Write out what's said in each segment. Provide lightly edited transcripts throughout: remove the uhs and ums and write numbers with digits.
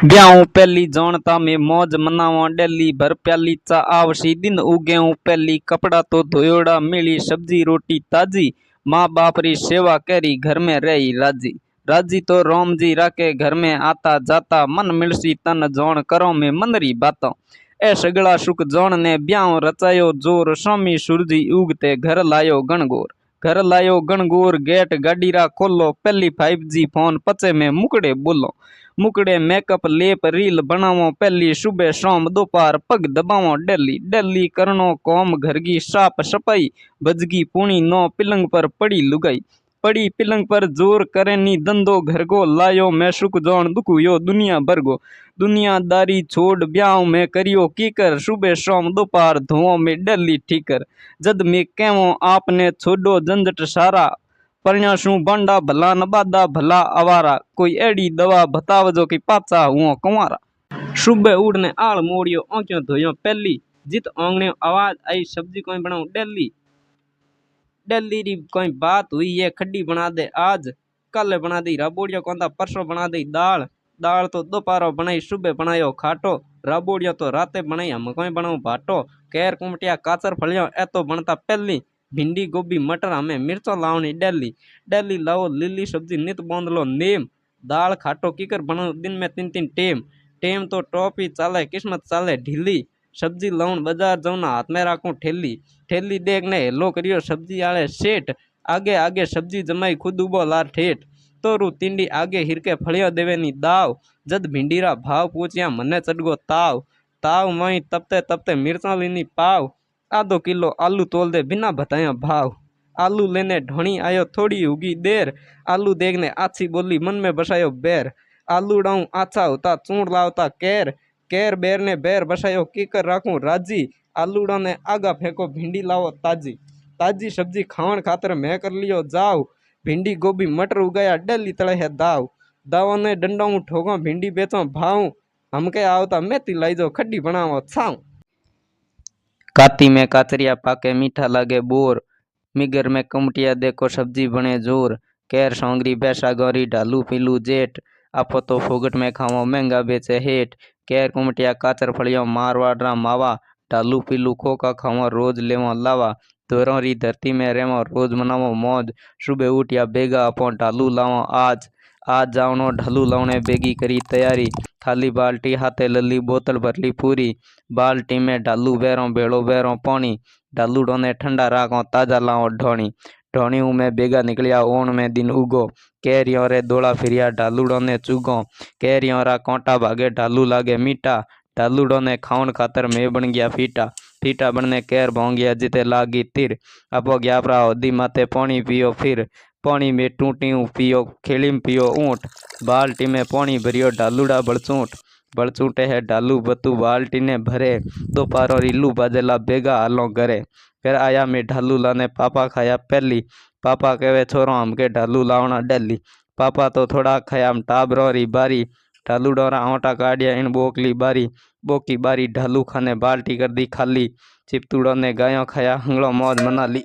ब्याहूं पहली जाणता में मौज मनावा डेली भर प्याली चा आवशी दिन उगेऊं पहली कपड़ा तो धोयोड़ा मिली सब्जी रोटी ताजी माँ बाप री सेवा करी घर में रही राजी राजी तो राम जी राके घर में आता जाता मन मिलसी तन जोण करो में मनरी बातों ए सगड़ा सुख जोण ने ब्याह रचायो जोर स्वामी सूरजी उगते घर लायो गणगोर गेट गाडीरा खोलो पहली 5G फोन पचे में मुकड़े बोलो मुकड़े मेकअप लेप रील बनावो पहली सुबह शाम दोपहर पग दबावो डेली डेली करनो कौम घर की साफ सफाई बजगी पूणी नो पिलंग पर पड़ी पिलंग पर जोर करे नी धंधो घर को लायो मैं सुख जोन दुखु यो दुनिया भर गो दुनियादारी छोड़ ब्याह में करियो कीकर सुबह शाम दोपहर धुओं में डेली ठीकर जद में कहवो आपने छोड़ो झंझट सारा परण्याशु बंडा भला नबादा भला आवारा कोई एड़ी दवा बतावजो की पाचा हुओ कुंवारा सुबह उड़ने आल मोड़ियो आंखों धोयो पहली जित आंगने आवाज आई सब्जी कोई बनाऊं डेली डेली री कोई बात हुई है खड्डी बना दे आज कल बना दी राबोड़िया कोंदा परसों बना दी दाल दाल तो दोपहर बनाई सुबह बनायो खाटो राबोड़िया तो राते बनाई हम कोई बनाऊ भाटो कैर कुमटिया काचर फलियो ए तो बनता पहली भिंडी गोभी मटर हमें मिर्चो लावनी डेली डेली लाओ लीली सब्जी नित बांध लो नेम दाल खाटो कीकर बनाओ दिन में 3 टेम टेम तो टॉपी चाले किस्मत चाले ढीली सब्जी लाउन बाजार जाऊन हाथ में राखूं ठेली ठेली देखने हेलो करियो सब्जी आले सेठ आगे आगे सब्जी जमाई खुद उबो लार ठेठ तोरू तिंडी आगे हिरके फलियो देवेनी दाव जद भिंडीरा भाव पूछिया मने चढ़गो ताव ताव मई तपते तपते मिर्चा लीनी पाव आधो किलो आलू तोल दे बिना बताया भाव आलू लेने ढोणी आयो थोड़ी उगी देर आलू देखने आछी बोली मन में बसायो बैर आलू डाऊं आछा होता चूड़ लावता कैर कैर बैर ने बैर बसायो कीकर राखूं राजी आलूडो ने आगा फेंको भिंडी लावो ताजी ताजी सब्जी खावण खातर मैं कर लियो जाव भिंडी गोभी मटर उगाया डेली तले है दाव दाव ने डंडाऊं ठोको भिंडी बेचो भाव हमके आवता मेथी लाइजो खड्डी बनावो छाव काती में काचरिया पाके मीठा लागे बोर मिगर में कमटिया देखो सब्जी बने जोर कैर सौंगरी बैसा गौरी ढालू पीलू जेठ आपो तो फोगट में खाओ महंगा बेचे हेठ कैर कुमटिया काचर फलियो मारवाड़ा मावा ढालू पीलू खोका खाओ रोज लेवो लावा तोरों री धरती में रेवो रोज मनावो मौज सुबह उठिया बेगा अपो ढालू लावो आज आज जावनो ढालू लावने बेगी करी तैयारी खाली बाल्टी हाथे लली बोतल भरली पूरी बाल्टी में ढालू बेरों बेड़ो बेरों पानी ढालू डोने ठंडा राखो ताजा लाओ ढोणी ढोणी में बेगा निकलिया ओण में दिन उगो कैरियों रे दौड़ा फिरिया ढालूडो ने चुगो कैरियों रा कोंटा भागे ढालू लागे मीठा ढालूडो ने खावन खातर में बन गया फीटा फीटा बनने कैर भों गया जिते लागी तिर अपो गया प्रा होदी माते पानी पियो फिर पानी में टूटियों पियो खेली में पियो ऊँट बाल्टी में पानी भरियो ढालूडा बड़चूट बड़चूटे है ढालू बतू बाल्टी ने भरे दोपहर इल्लू बाजेला बेगा हालो घरे फिर आया में ढालू लाने पापा खाया पहली पापा कहे छोरो हमके ढालू लावना डेली पापा तो थोड़ा खाया टाबरो री बारी ढालू डोरा आटा काटिया इन बोकली बोकी बारी ढालू खाने बाल्टी कर दी खाली चिपतूड़ो ने गायों खाया हंगलो मौज मना ली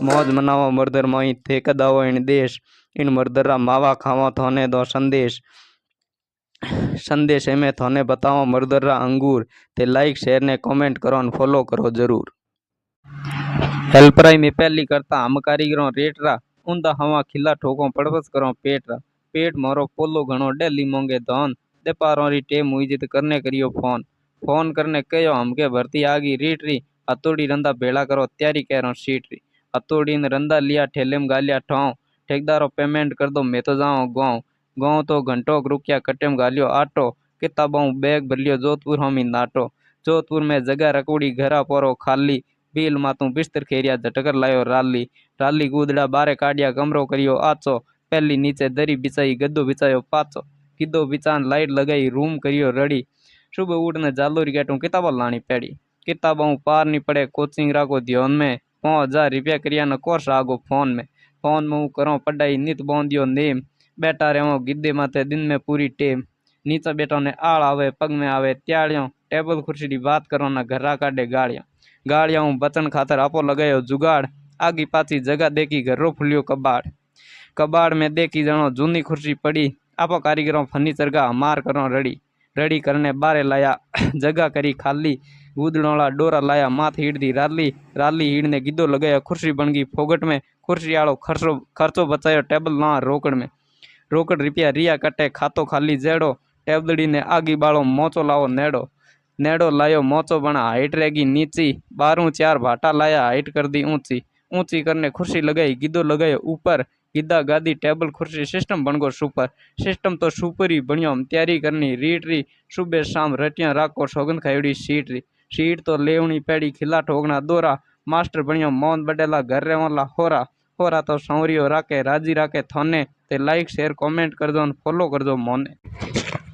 मौज मनावो मर्दर मोई थे कदावो इन देश इन मर्दरा मावा खावो थोने दो संदेश संदेश में थोने बताओ मर्दरा अंगूर ते लाइक शेयर ने कमेंट करो और फॉलो करो जरूर हेल्पराई में पहली करता हम कारीगरों रेटरा उंदा हवा खिला ठोको पड़वस करो पेटरा पेट मारो पोलो घणो डेली मोंगे धन दे पारों री टेम हुई जित करने करियो फोन करने कहो हमके भर्ती आगी रीटरी हथोड़ी रंदा भेड़ा करो तैयारी कह सीटरी हथोड़ी ने रंदा लिया ठेले में गालिया ठों ठेकेदारों पेमेंट कर दो मैं तो जाऊँ गाँव तो घंटों रुकिया कट्टे में गालियो आटो किताबों बैग भर लियो जोधपुर हम नाटो जोधपुर में जगह रकोड़ी घरा पोरो खाली बील मातू बिस्तर खेरिया झटकर लायो राली कूदड़ा बारे काटिया कमरो करियो आचो पहली नीचे दरी बिछाई गद्दो बिछायो पाचो किदो बिछान लाइट लगाई रूम करियो रड़ी सुबह उठने जालोरी गेटू किताबों लानी पड़ी किताबों पार नहीं पड़े कोचिंग राखो ध्यान में 5000 रुपया करिया न कोर्स आगो फोन में करो पढ़ाई नित बोंदियो नेम बैठा रहो गिद्दे माथे दिन में पूरी टेम नीचे बैठो ने आड़ आवे पग में आवे त्याड़ियों टेबल कुर्सी की बात करो ना घरा काटे गाड़ियां बचन खातर आपो लगायो जुगाड़ आगी पाची जगह देखी घरो फुलियो कबाड़ में देखी जनो जूनी खुर्सी पड़ी आपो कारीगरों फर्नीचर का हमार करो रड़ी रेडी करने बारे लाया जगह करी खाली गूदड़ोला डोरा लाया माथ हीड़ दी राली राली हीड़ ने गिद्धो लगाया खुर्सी बन गई फोगट में खुर्सी आड़ो खर्चो बचायो टेबल ना रोकड़ में रोकड़ रुपया रिया कटे खातो खाली जेड़ो टेबलड़ी ने आगी बाड़ो मोचो लाओ नेड़ो नेड़ो लायो मोचो बना हाइट रहेगी नीची 12 भाटा लाया हाइट कर दी ऊंची ऊंची करने खुर्सी लगाई गिद्धो लगायो ऊपर गिद्दा गादी टेबल खुर्सी सिस्टम बन गो सुपर सिस्टम तो सुपर ही बनियो तैयारी करनी रीट री सुबह शाम रटिया राको सौगंध खायोड़ी सीट री सीट तो लेवनी पेड़ी खिला ठोकना दोरा मास्टर बनियो मौन बडेला घर रेवाला होरा होरा तो सौरियो राके राजी राके थोने ते लाइक शेयर कमेंट कर दो फॉलो कर दो मोने।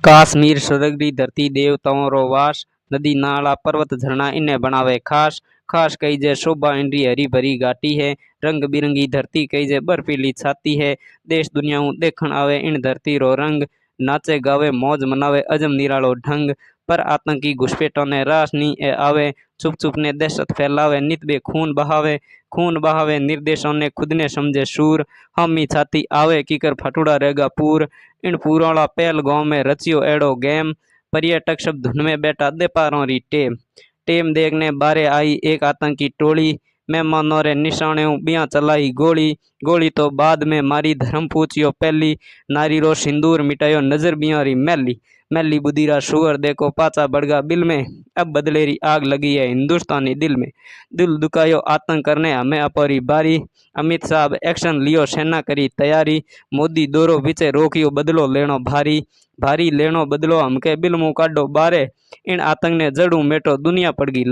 काश्मीर स्वर्गरी धरती देवताओं रो वास नदी नाला पर्वत झरना इन्हें बनावे खास खास कई जे शोभा इंडी हरी भरी घाटी है रंग बिरंगी धरती कई जे बर्फीली छाती है देश दुनिया देखण आवे इन धरती रो रंग नाचे गावे मौज मनावे अजम निरालो ढंग पर आतंकी घुसपैठों ने रास नी ए आवे चुप चुप ने दहशत फैलावे नित बे खून बहावे निर्देशों ने खुद ने समझे शूर हम ही छाती आवे कीकर फटुड़ा रहेगा पूर इन पूरोला पहल गांव में रचियो एड़ो गेम पर्यटक शब्द धुन में बैठा दे पारों री टेम देखने बारे आई एक आतंकी टोली मेहमानों रे निशाने बिया चलाई गोली तो बाद में मारी धर्म पूछियो पहली नारी रो सिंदूर मिटायो नजर बिया री मैली बुदीरा शुगर देखो पाचा बड़गा बिल में अब बदलेरी आग लगी है हिंदुस्तानी दिल में दिल दुखायो आतंक करने हमें अपरी बारी अमित शाह एक्शन लियो सेना करी तैयारी मोदी दोरो पीछे रोकियो बदलो लेनो भारी लेनो बदलो हमके बिल मुँह काढो बारे इन आतंक ने जड़ू मेटो दुनिया पड़ गई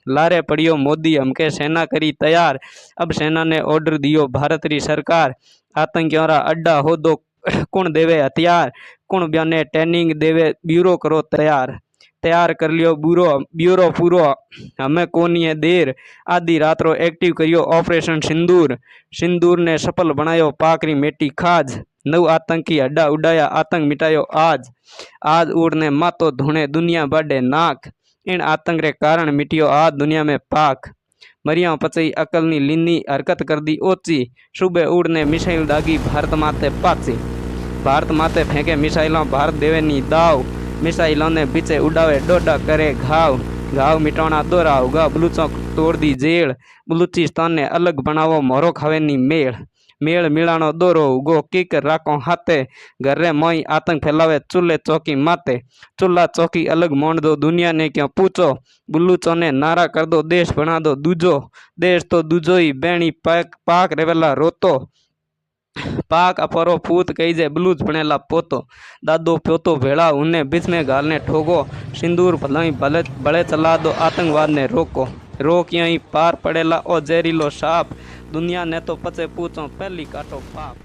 लारे पड़ियो मोदी हमके सेना करी तैयार अब सेना ने ऑर्डर दियो भारत री सरकार आतंकियों रा अड्डा हो दो कौन देवे हथियार कौन बयाने ट्रेनिंग देवे ब्यूरो करो तैयार कर लियो ब्यूरो पूरो हमें कोनी है देर आधी रात रो एक्टिव करियो ऑपरेशन सिंदूर ने सफल बनायो पाकरी मेटी खाज 9 आतंकी अड्डा उड़ाया आतंक मिटायो आज उड़ने मातो धुने दुनिया बाडे नाक इन आतंक रे कारण मिटियो आज दुनिया में पाक मरिया पचई अकलनी लीनी हरकत कर दी ओची सुबह उड़ने मिसाइल दागी भारत माते पाची भारत माते फेंके मिसाइलों भारत देवे नी दाव मिसाइलों ने पीछे उड़ावे डोडा करे घाव मिटाना दोहराव गा बलूचों तोड़ दी जेल बलूचिस्तान ने अलग बनावो मोरो खावे नी मेल मिलानो दोरो उगो किक राको हाथे घर रे मोई आतंक फैलावे चूल्हे चौकी माते चूल्हा चौकी अलग मोड़ दो दुनिया ने क्यों पूछो बुल्लूचो ने नारा कर दो देश बना दो दूजो देश तो दूजो ही बैणी पाक रेवेला रोतो पाक अपरो पूत कही जे बलूच बनेला पोतो दादो पोतो भेड़ा उन्हें बीच में घालने ठोको सिंदूर भलाई बड़े चला दो आतंकवाद ने रोक यहीं पार पड़ेला ओ जहरीलो साप दुनिया ने तो पचे पूछो पहली काटो पाप।